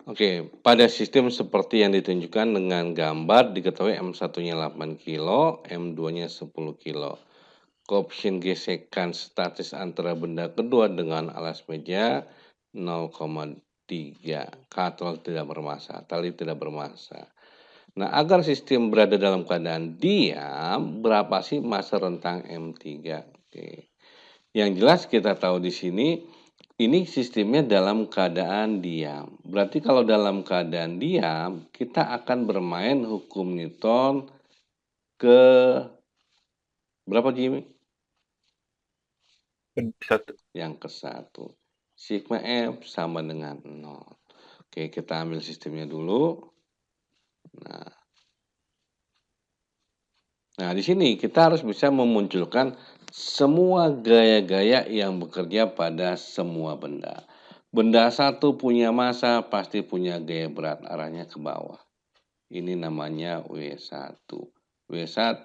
Oke, pada sistem seperti yang ditunjukkan dengan gambar diketahui M1-nya 8 kilo, M2-nya 10 kilo. Koefisien gesekan statis antara benda kedua dengan alas meja 0,3 kalau tidak bermassa, tali tidak bermassa. Nah, agar sistem berada dalam keadaan diam, berapa sih massa rentang M3? Oke. Yang jelas kita tahu di sini, ini sistemnya dalam keadaan diam. Berarti kalau dalam keadaan diam, kita akan bermain hukum Newton ke berapa, Jimmy? Satu. Yang ke satu. Sigma F sama dengan 0. Oke, kita ambil sistemnya dulu. Nah, Nah, di sini kita harus bisa memunculkan semua gaya-gaya yang bekerja pada semua benda. Benda satu punya massa, pasti punya gaya berat arahnya ke bawah. Ini namanya W1. W1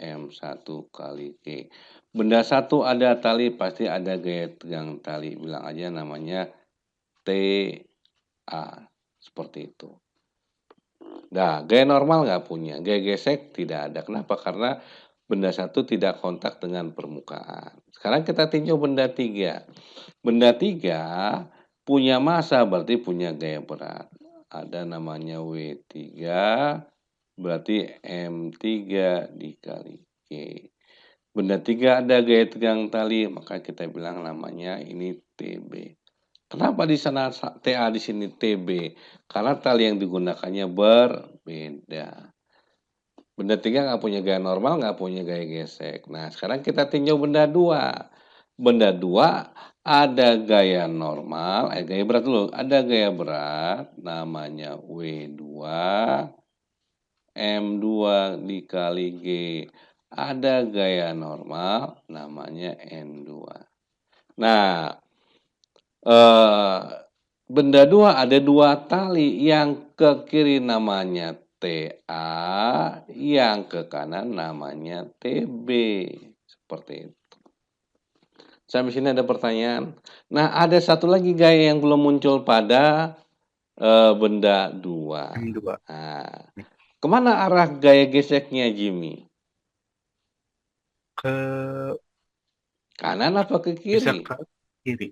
M1 kali G. Benda satu ada tali, pasti ada gaya tegang tali. Bilang aja namanya TA. Seperti itu. Nah, gaya normal nggak punya, gaya gesek tidak ada. Kenapa? Karena benda satu tidak kontak dengan permukaan. Sekarang kita tinjau benda tiga. Benda tiga punya massa, berarti punya gaya berat. Ada namanya W3, berarti M3 dikali G. Benda tiga ada gaya tegang tali, maka kita bilang namanya ini TB. Kenapa di sana TA di sini TB? Karena tali yang digunakannya berbeda. Benda tiga nggak punya gaya normal, nggak punya gaya gesek. Nah, sekarang kita tinjau benda dua. Benda dua ada gaya normal, gaya berat dulu. Ada gaya berat, namanya W2, M2 dikali G. Ada gaya normal, namanya N2. Nah, eh, benda dua ada dua tali, yang ke kiri namanya TA, yang ke kanan namanya TB. Seperti itu. Sampai sini ada pertanyaan. Nah, ada satu lagi gaya yang belum muncul pada benda dua. M2. Nah, kemana arah gaya geseknya, Jimmy? Ke Kanan apa ke bisa kiri? ke kiri.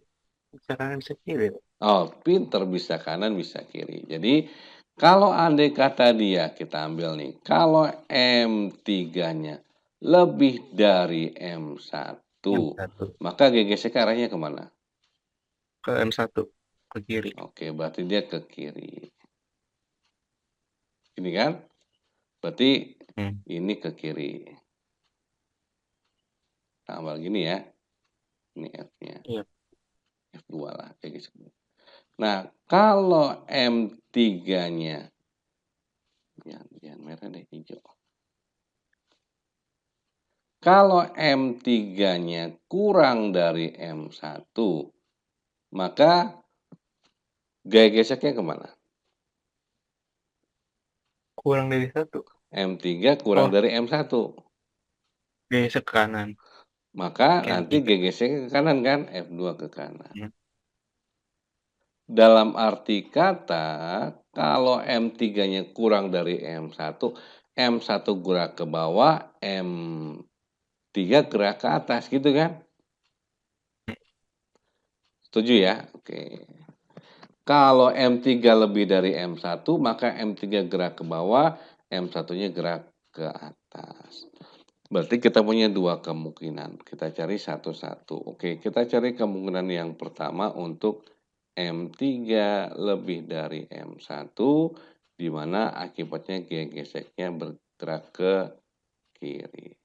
Bisa kanan bisa kiri. Oh, pinter, bisa kanan, bisa kiri. Jadi, kalau andai kata dia, kita ambil nih, kalau M3-nya lebih dari M1, M1 maka GGC arahnya kemana? ke M1 ke kiri. Oke, berarti dia ke kiri. Ini kan? Berarti Hmm. ini ke kiri. Tambah gini ya. Ini F-nya. Iya. F2 lah. GGC. Nah, kalau M3-nya, jangan merah deh, hijau. Kalau M3-nya kurang dari M1, maka gaya geseknya kemana? Kurang dari satu. M3 kurang Oh, dari M1. geser ke kanan. Maka Ke yang nanti tiga. gaya geseknya ke kanan kan? F2 ke kanan. Hmm. Dalam arti kata, kalau M3-nya kurang dari M1, M1 gerak ke bawah, M3 gerak ke atas, gitu kan? Setuju ya? Oke. Kalau M3 lebih dari M1, maka M3 gerak ke bawah, M1-nya gerak ke atas. Berarti kita punya dua kemungkinan. Kita cari satu-satu. Oke, kita cari kemungkinan yang pertama untuk M3 lebih dari M1, di mana akibatnya geseknya bergerak ke kiri.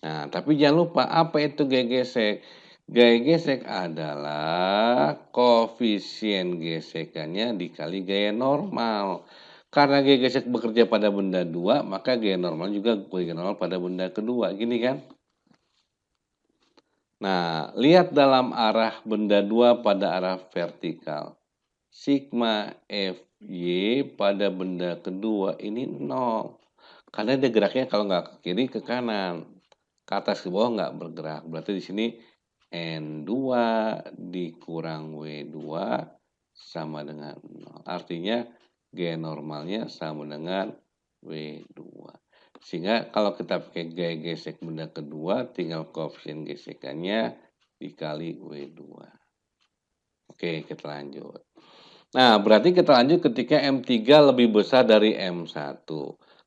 Nah, tapi jangan lupa apa itu gaya gesek. Gaya gesek adalah koefisien gesekannya dikali gaya normal. Karena gaya gesek bekerja pada benda dua, maka gaya normal juga gaya normal pada benda kedua. Gini kan? Nah, lihat dalam arah benda dua pada arah vertikal. Sigma Fy pada benda kedua ini 0. Karena dia geraknya kalau nggak ke kiri ke kanan. Ke atas ke bawah nggak bergerak. Berarti di sini N2 dikurang W2 sama dengan 0. Artinya G normalnya sama dengan W2. Sehingga kalau kita pakai gaya gesek benda kedua, tinggal koefisien gesekannya dikali W2. Oke, kita lanjut. Nah, berarti kita lanjut ketika M3 lebih besar dari M1.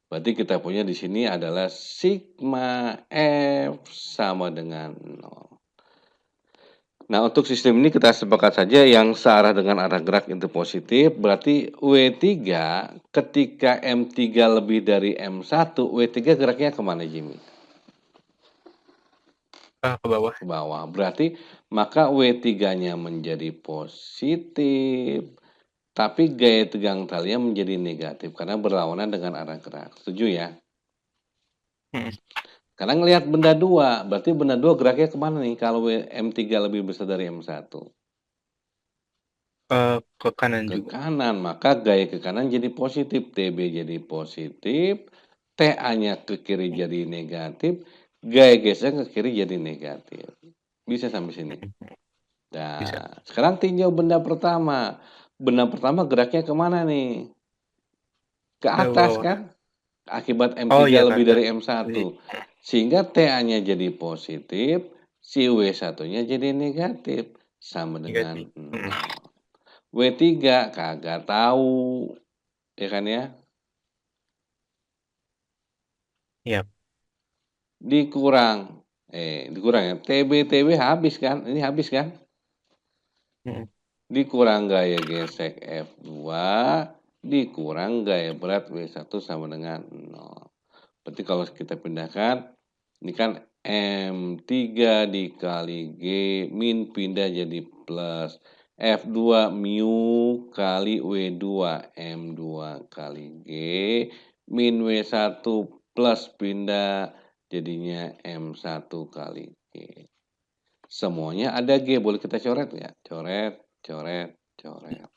Berarti kita punya di sini adalah sigma F sama dengan 0. Nah, untuk sistem ini kita sepakat saja yang searah dengan arah gerak itu positif, berarti W3 ketika M3 lebih dari M1, W3 geraknya kemana, Jimmy? Ke bawah. Ke bawah. Berarti maka W3-nya menjadi positif, tapi gaya tegang talinya menjadi negatif karena berlawanan dengan arah gerak. Setuju ya? Karena ngelihat benda 2, berarti benda 2 geraknya kemana nih kalau M3 lebih besar dari M1? Ke kanan Ke juga. kanan, maka gaya ke kanan jadi positif, TB jadi positif, TA-nya ke kiri jadi negatif, gaya gesek ke kiri jadi negatif. Bisa sampai sini? Bisa. Nah, sekarang tinjau benda pertama. Benda pertama geraknya kemana nih? Ke Ke atas bawah. kan? Akibat Oh M3 iya, ke lebih atas. dari M1. Sehingga TA-nya jadi positif, si W1-nya jadi negatif. Sama dengan Negatif. 0. W3 kagak tahu. Ya kan ya? Iya. Dikurang ya. TB habis kan? Ini habis kan? Dikurang gaya gesek F2, dikurang gaya berat W1 sama dengan 0. Berarti kalau kita pindahkan, ini kan M3 dikali G, min pindah jadi plus. F2 mu kali W2, M2 kali G, min W1 plus pindah, jadinya M1 kali G. Semuanya ada G, boleh kita coret nggak? Coret, coret, coret.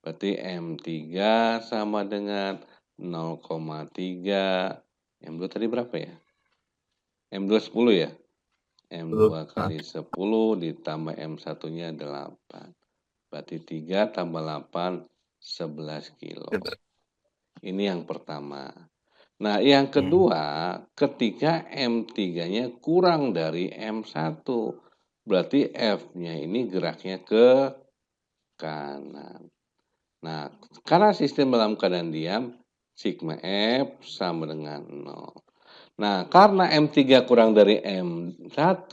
Berarti M3 sama dengan 0,3. M2 tadi berapa ya? M2 10 ya? M2 kali 10 ditambah M1-nya 8. Berarti 3 tambah 8, 11 kilo. Ini yang pertama. Nah, yang kedua, ketika M3-nya kurang dari M1. Berarti F-nya ini geraknya ke kanan. Nah, karena sistem dalam keadaan diam, sigma F sama dengan 0. Nah, karena M3 kurang dari M1,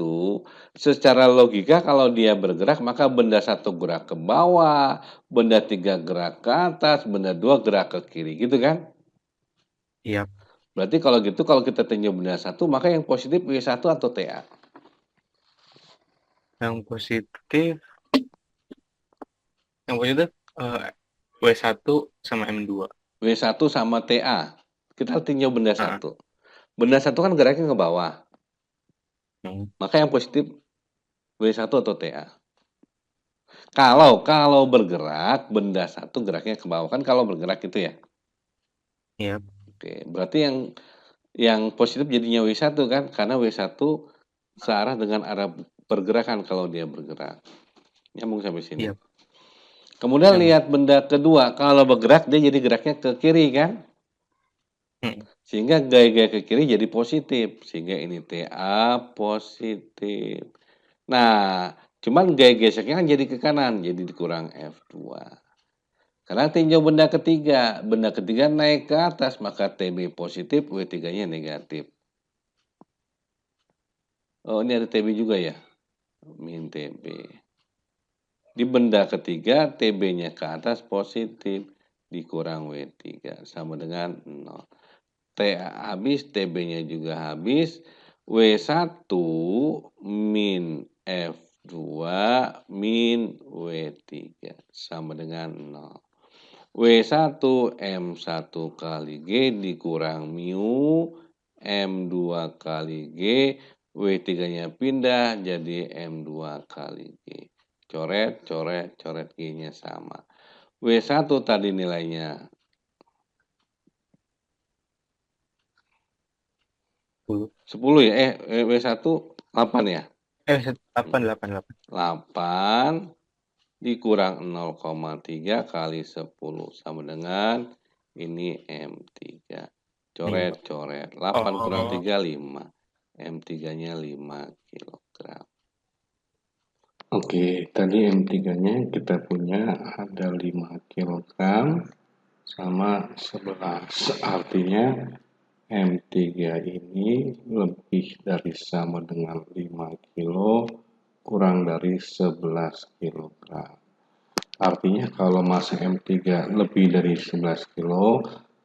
secara logika kalau dia bergerak, maka benda 1 gerak ke bawah, benda 3 gerak ke atas, benda 2 gerak ke kiri, gitu kan? Iya. Berarti kalau gitu, kalau kita tinjau benda 1, maka yang positif W1 atau TA? Yang positif W1 sama M2. W1 sama TA. Kita tinjau benda 1. Benda 1 kan geraknya ke bawah. Maka yang positif W1 atau TA. Kalau bergerak, benda 1 geraknya ke bawah. Kan kalau bergerak itu ya. Iya. Oke, berarti yang positif jadinya W1 kan? Karena W1 searah dengan arah pergerakan kalau dia bergerak. Nyambung sampai sini. Iya. Kemudian lihat benda kedua, kalau bergerak dia jadi geraknya ke kiri kan? Sehingga gaya-gaya ke kiri jadi positif. Sehingga ini TA positif. Nah, cuman gaya geseknya kan jadi ke kanan. Jadi dikurang F2. Karena tinjau benda ketiga. Benda ketiga naik ke atas. Maka TB positif, W3-nya negatif. Oh, ini ada TB juga ya? Min TB. Di benda ketiga, TB-nya ke atas positif. Dikurang W3. Sama dengan 0. T habis, TB-nya juga habis. W1 min F2 min W3 sama dengan 0. W1 M1 kali G dikurang mu M2 kali G, W3-nya pindah jadi M2 kali G. Coret, coret, coret G-nya sama. W1 tadi nilainya 10 ya? W1 8 ya? 8. 8 dikurang 0,3 kali 10 sama dengan ini M3. 5. Coret-coret, 8 kurang Oh. 3, 5. M3-nya 5 kilogram. Oke, tadi M3-nya kita punya ada 5 kilogram sama 11. Artinya M3 ini lebih dari sama dengan 5 kilo kurang dari 11 kilogram. Artinya kalau massa M3 lebih dari 11 kilo,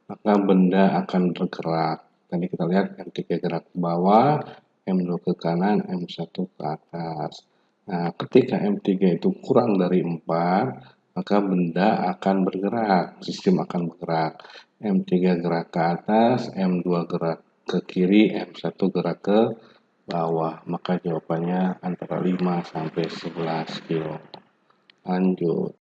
maka benda akan bergerak. Tadi kita lihat M3 gerak ke bawah, M2 ke kanan, M1 ke atas. Nah, ketika M3 itu kurang dari 4, maka benda akan bergerak, sistem akan bergerak. M3 gerak ke atas, M2 gerak ke kiri, M1 gerak ke bawah. Maka jawabannya antara 5 sampai 11 kilo. Lanjut.